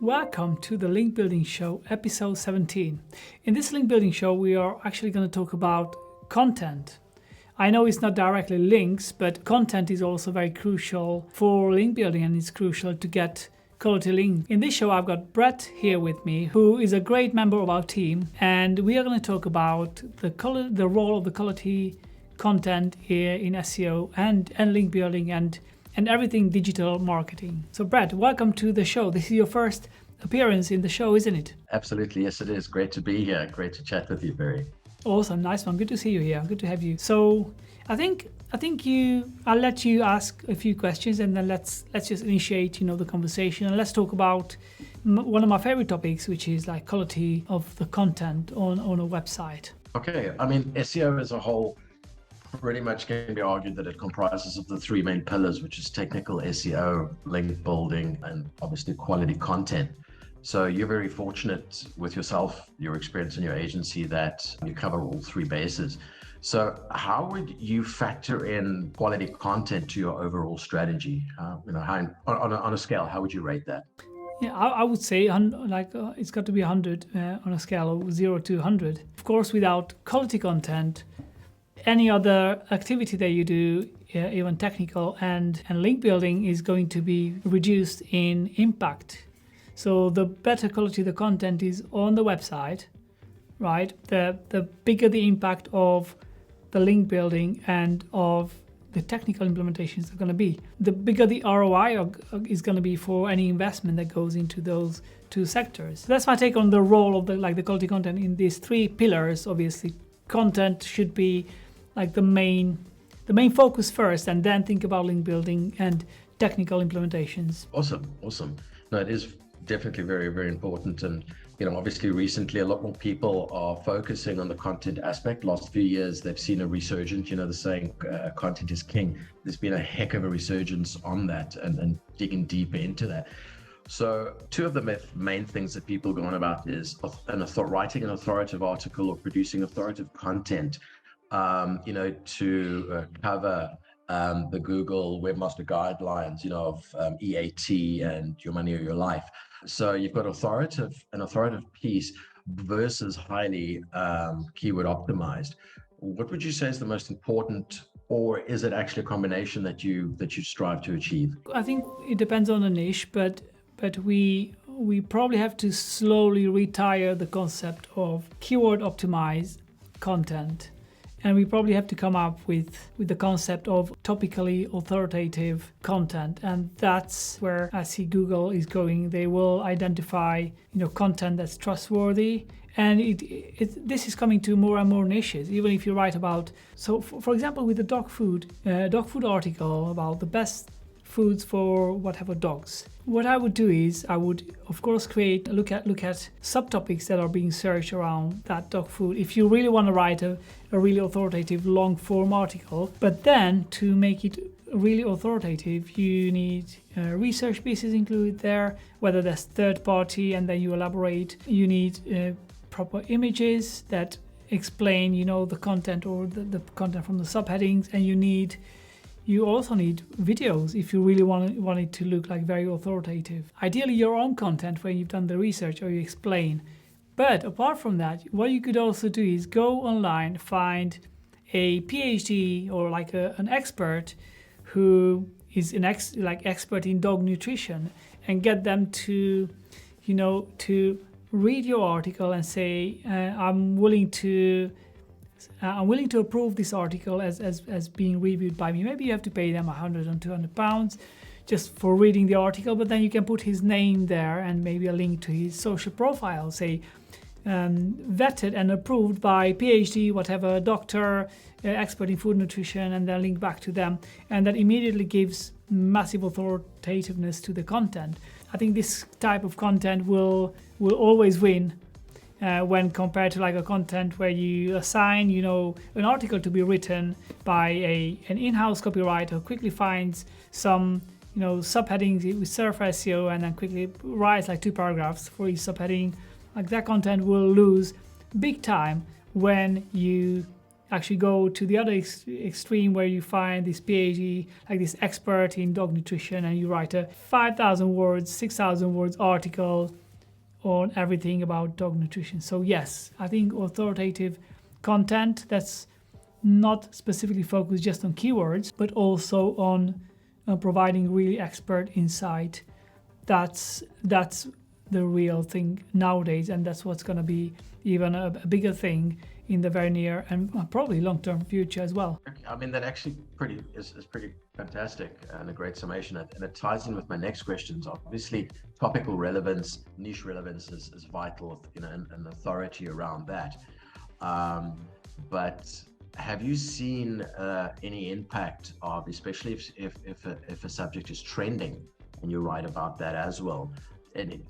Welcome to the Link Building Show, episode 17. In this Link Building Show, we are actually going to talk about content. I know it's not directly links, but content is also very crucial for link building, and it's crucial to get quality links. In this show, I've got Brett here with me, who is a great member of our team, and we are going to talk about the role of the quality content here in SEO and link building and everything digital marketing. So Brett, welcome to the show. This is your first appearance in the show, isn't it? Absolutely. Yes, it is. Great to be here. Great to chat with you, Fery. Awesome. Nice one. Good to see you here. Good to have you. So I think I'll let you ask a few questions, and then let's just initiate, the conversation, and let's talk about one of my favorite topics, which is like quality of the content on a website. Okay. I mean, SEO as a whole pretty much can be argued that it comprises of the three main pillars, which is technical SEO, link building, and obviously quality content. So you're very fortunate with yourself, your experience in your agency, that you cover all three bases. So how would you factor in quality content to your overall strategy? How, on a scale, how would you rate that? Yeah, I would say it's got to be 100 on a scale of 0 to 100. Of course, without quality content, any other activity that you do, even technical and link building, is going to be reduced in impact. So the better quality the content is on the website, right, the bigger the impact of the link building and of the technical implementations are going to be. The bigger the ROI is going to be for any investment that goes into those two sectors. That's my take on the role of the quality content in these three pillars. Obviously, content should be like the main focus first, and then think about link building and technical implementations. Awesome. No, it is definitely very, very important. And, obviously recently a lot more people are focusing on the content aspect. Last few years, they've seen a resurgence, the saying, content is king. There's been a heck of a resurgence on that and digging deeper into that. So two of the main things that people go on about is writing an authoritative article or producing authoritative content, to cover the Google Webmaster Guidelines, of EAT and Your Money or Your Life. So you've got an authoritative piece versus highly keyword optimized. What would you say is the most important, or is it actually a combination that you strive to achieve? I think it depends on the niche, but we probably have to slowly retire the concept of keyword optimized content. And we probably have to come up with the concept of topically authoritative content. And that's where I see Google is going. They will identify, content that's trustworthy. And this is coming to more and more niches. Even if you write about, so for example, with the dog food article about the best foods for whatever dogs. What I would do is I would, of course, look at subtopics that are being searched around that dog food. If you really want to write a really authoritative long form article, but then to make it really authoritative, you need research pieces included there, whether that's third party, and then you elaborate. You need proper images that explain, the content or the content from the subheadings, and you also need videos if you really want it to look like very authoritative. Ideally, your own content where you've done the research or you explain. But apart from that, what you could also do is go online, find a PhD or like an expert who is an expert in dog nutrition, and get them to read your article and say, I'm willing to approve this article as being reviewed by me. Maybe you have to pay them £100 and £200 just for reading the article, but then you can put his name there and maybe a link to his social profile, say vetted and approved by PhD, whatever, doctor, expert in food nutrition, and then link back to them. And that immediately gives massive authoritativeness to the content. I think this type of content will always win when compared to like a content where you assign, an article to be written by an in-house copywriter who quickly finds some, subheadings with surf SEO and then quickly writes like 2 paragraphs for each subheading. Like that content will lose big time when you actually go to the other extreme where you find this PhD, like this expert in dog nutrition, and you write a 5,000 words, 6,000 words article on everything about dog nutrition. So yes, I think authoritative content that's not specifically focused just on keywords, but also on providing really expert insight. That's the real thing nowadays, and that's what's going to be even a bigger thing in the very near and probably long-term future as well. I mean, that actually is pretty fantastic and a great summation, and it ties in with my next questions. Obviously, topical relevance, niche relevance is vital, and authority around that. But have you seen any impact of, especially if a subject is trending, and you write about that as well? And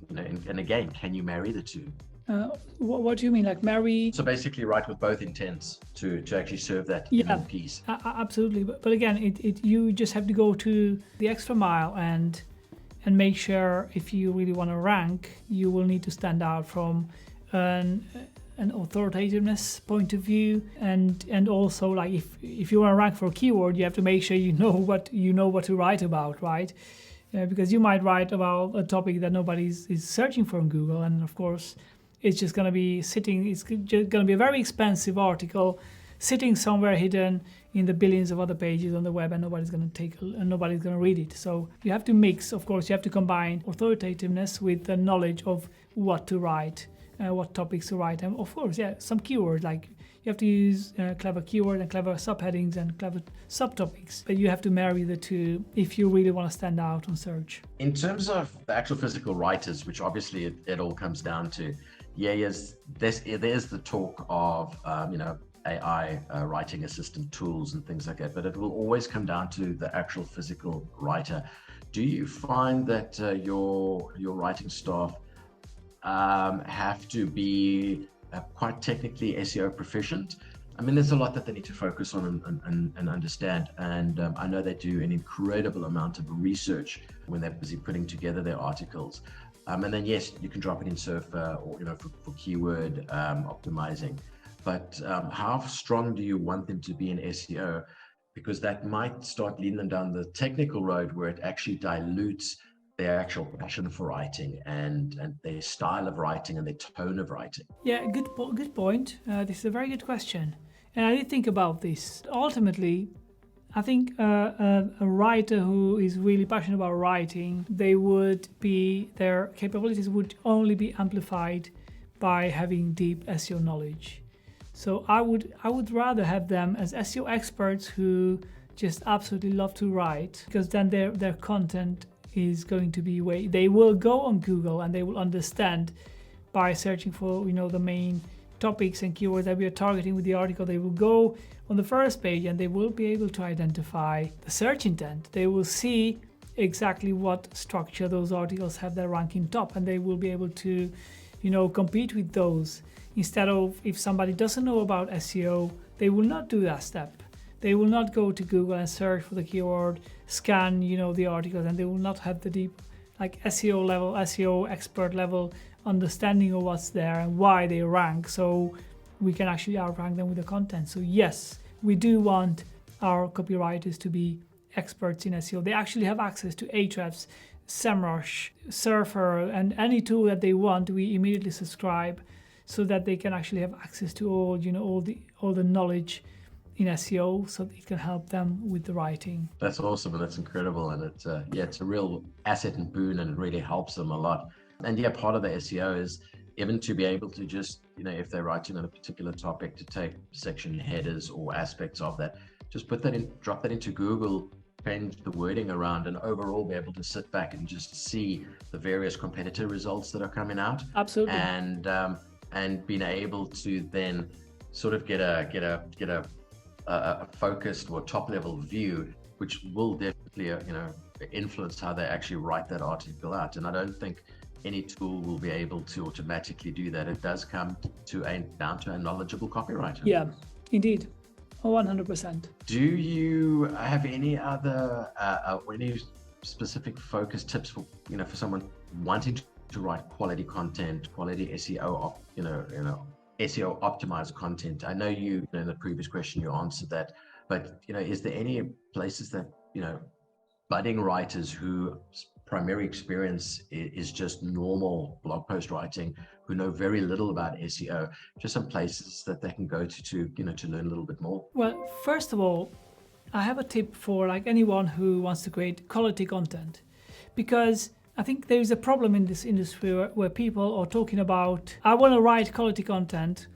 again, can you marry the two? What do you mean, like marry? So basically, write with both intents to actually serve that piece. Absolutely. But again, you just have to go to the extra mile and make sure, if you really want to rank, you will need to stand out from an authoritativeness point of view, and also, like, if you want to rank for a keyword, you have to make sure you know what to write about, right? Because you might write about a topic that nobody is searching for in Google, and of course it's just going to be sitting, it's just going to be a very expensive article sitting somewhere hidden in the billions of other pages on the web, and nobody's going to read it. So you have to mix, of course, you have to combine authoritativeness with the knowledge of what to write, what topics to write, and of course, some keywords, like you have to use clever keywords and clever subheadings and clever subtopics, but you have to marry the two if you really want to stand out on search. In terms of the actual physical writers, which obviously it all comes down to, there's the talk of AI writing assistant tools and things like that, but it will always come down to the actual physical writer. Do you find that your writing staff have to be quite technically SEO proficient? I mean, there's a lot that they need to focus on and understand, and I know they do an incredible amount of research when they're busy putting together their articles. And then yes, you can drop it in Surfer or for keyword optimizing. But how strong do you want them to be in SEO? Because that might start leading them down the technical road where it actually dilutes their actual passion for writing and their style of writing and their tone of writing. Yeah, good point. This is a very good question. And I did think about this. Ultimately, I think a writer who is really passionate about writing, their capabilities would only be amplified by having deep SEO knowledge. So I would rather have them as SEO experts who just absolutely love to write, because then their content is going to be they will go on Google and they will understand by searching for the main topics and keywords that we are targeting with the article. They will go on the first page and they will be able to identify the search intent. They will see exactly what structure those articles have that ranking top, and they will be able to compete with those. Instead of, if somebody doesn't know about SEO, they will not do that step. They will not go to Google and search for the keyword, scan the articles, and they will not have the deep SEO expert level understanding of what's there and why they rank, so we can actually outrank them with the content. So yes, we do want our copywriters to be experts in SEO. They actually have access to Ahrefs, SEMrush, Surfer, and any tool that they want. We immediately subscribe so that they can actually have access to all the knowledge in SEO, so that it can help them with the writing. That's awesome, and that's incredible, and it's a real asset and boon, and it really helps them a lot. And part of the SEO is even to be able to just, if they're writing on a particular topic, to take section headers or aspects of that, just put that in, drop that into Google, change the wording around, and overall be able to sit back and just see the various competitor results that are coming out. Absolutely. And being able to then sort of get a focused or top level view, which will definitely influence how they actually write that article out. And I don't think any tool will be able to automatically do that. It does come down to a knowledgeable copywriter. Yeah, indeed. 100%. Do you have any other any specific focus tips for for someone wanting to write quality content, quality SEO SEO optimized content? I know you in the previous question you answered that, but is there any places that budding writers who primary experience is just normal blog post writing, who know very little about SEO, just some places that they can go to learn a little bit more? Well, first of all, I have a tip for like anyone who wants to create quality content, because I think there is a problem in this industry where people are talking about, I want to write quality content.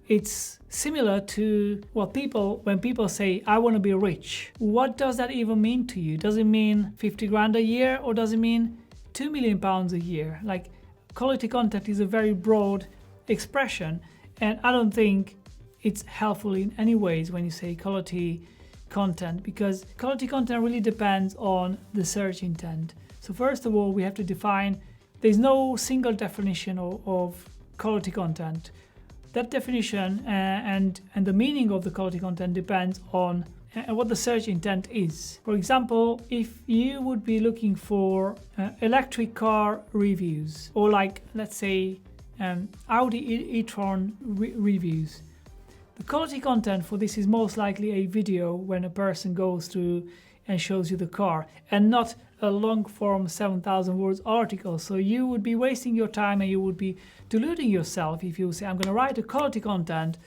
It's similar to when people say, I want to be rich. What does that even mean to you? Does it mean 50 grand a year, or does it mean 2 million pounds a year? Like, quality content is a very broad expression, and I don't think it's helpful in any ways when you say quality content, because quality content really depends on the search intent. So first of all, we have to define, there's no single definition of quality content. That definition and the meaning of the quality content depends on what the search intent is. For example, if you would be looking for electric car reviews, or like, let's say, Audi e-tron reviews, the quality content for this is most likely a video when a person goes through and shows you the car, and not a long form 7,000 words article. So you would be wasting your time and you would be deluding yourself if you say, I'm going to write a quality content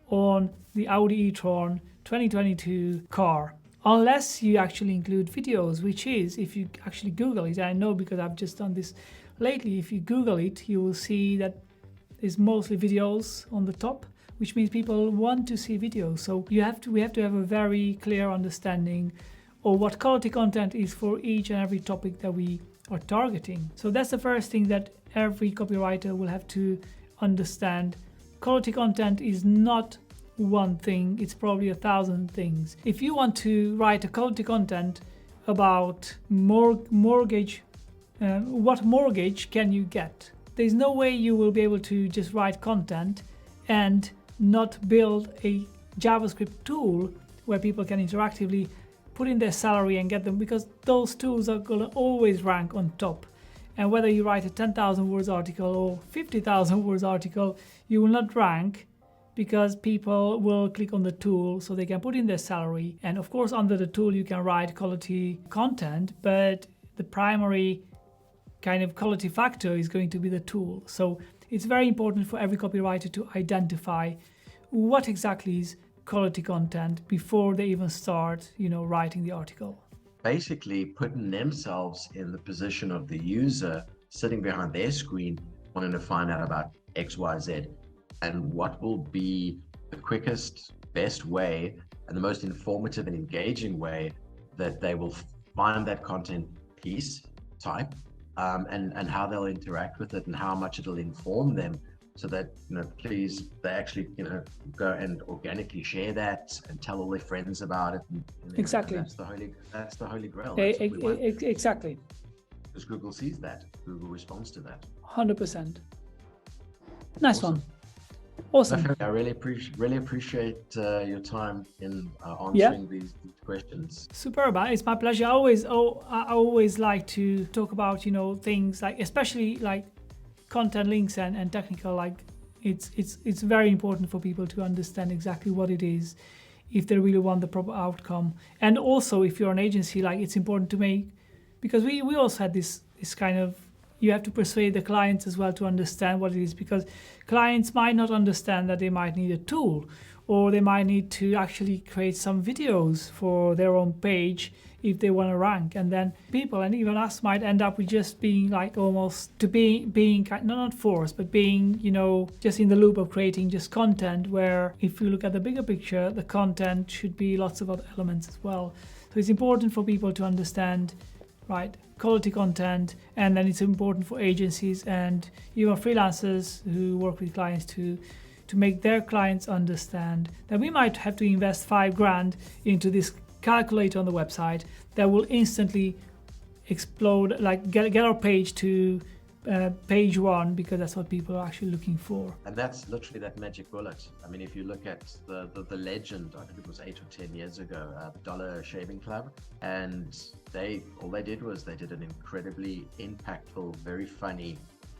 on the Audi e-tron 2022 car, unless you actually include videos, which is, if you actually Google it, I know because I've just done this lately, if you Google it, you will see that it's mostly videos on the top, which means people want to see videos. So we have to have a very clear understanding of what quality content is for each and every topic that we are targeting. So that's the first thing that every copywriter will have to understand. Quality content is not one thing, it's probably 1,000 things. If you want to write a quality content about mortgage, what mortgage can you get? There's no way you will be able to just write content and not build a JavaScript tool where people can interactively put in their salary and get them, because those tools are going to always rank on top. And whether you write a 10,000 words article or 50,000 words article, you will not rank, because people will click on the tool so they can put in their salary. And of course, under the tool, you can write quality content, but the primary kind of quality factor is going to be the tool. So it's very important for every copywriter to identify what exactly is quality content before they even start, writing the article. Basically putting themselves in the position of the user sitting behind their screen, wanting to find out about XYZ, and what will be the quickest, best way and the most informative and engaging way that they will find that content piece type, and how they'll interact with it and how much it'll inform them, so that please they actually go and organically share that and tell all their friends about it. And exactly. That's the holy grail. Exactly. Because Google sees that. Google responds to that. 100%. Nice Awesome. one. Awesome. I really appreciate your time in answering these questions. Superb. It's my pleasure. I always like to talk about things like, especially like content links and technical, like it's very important for people to understand exactly what it is if they really want the proper outcome. And also, if you're an agency, like, it's important to make, because we also had this kind of, you have to persuade the clients as well to understand what it is, because clients might not understand that they might need a tool, or they might need to actually create some videos for their own page if they want to rank. And then people, and even us, might end up with just being like almost to being not forced, but being just in the loop of creating just content, where if you look at the bigger picture, the content should be lots of other elements as well. So it's important for people to understand, right, quality content, and then it's important for agencies and even freelancers who work with clients to make their clients understand that we might have to invest $5,000 into this calculator on the website that will instantly explode, like get our page to page 1, because that's what people are actually looking for. And that's literally that magic bullet. I mean, if you look at the legend, I think it was 8 or 10 years ago, Dollar Shaving Club, and all they did was they did an incredibly impactful, very funny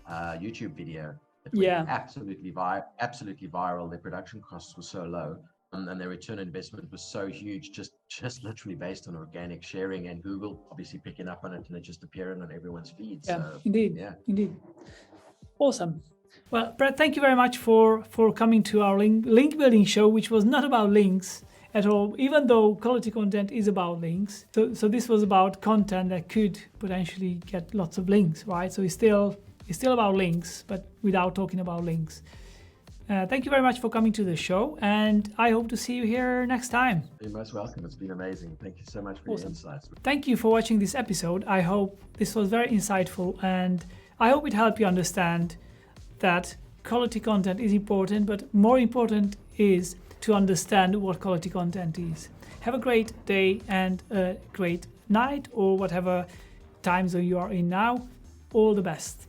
YouTube video It went Yeah. absolutely viral. Their production costs were so low, and their return on investment was so huge, just literally based on organic sharing and Google obviously picking up on it and it just appearing on everyone's feed. Yeah, So indeed. yeah. Indeed. Awesome. Well, Brad, thank you very much for coming to our link building show, which was not about links at all, even though quality content is about links. So this was about content that could potentially get lots of links, right? So it's still about links, but without talking about links. Thank you very much for coming to the show, and I hope to see you here next time. You're most welcome. It's been amazing. Thank you so much for your insights. Thank you for watching this episode. I hope this was very insightful, and I hope it helped you understand that quality content is important, but more important is to understand what quality content is. Have a great day and a great night, or whatever time zone you are in now. All the best.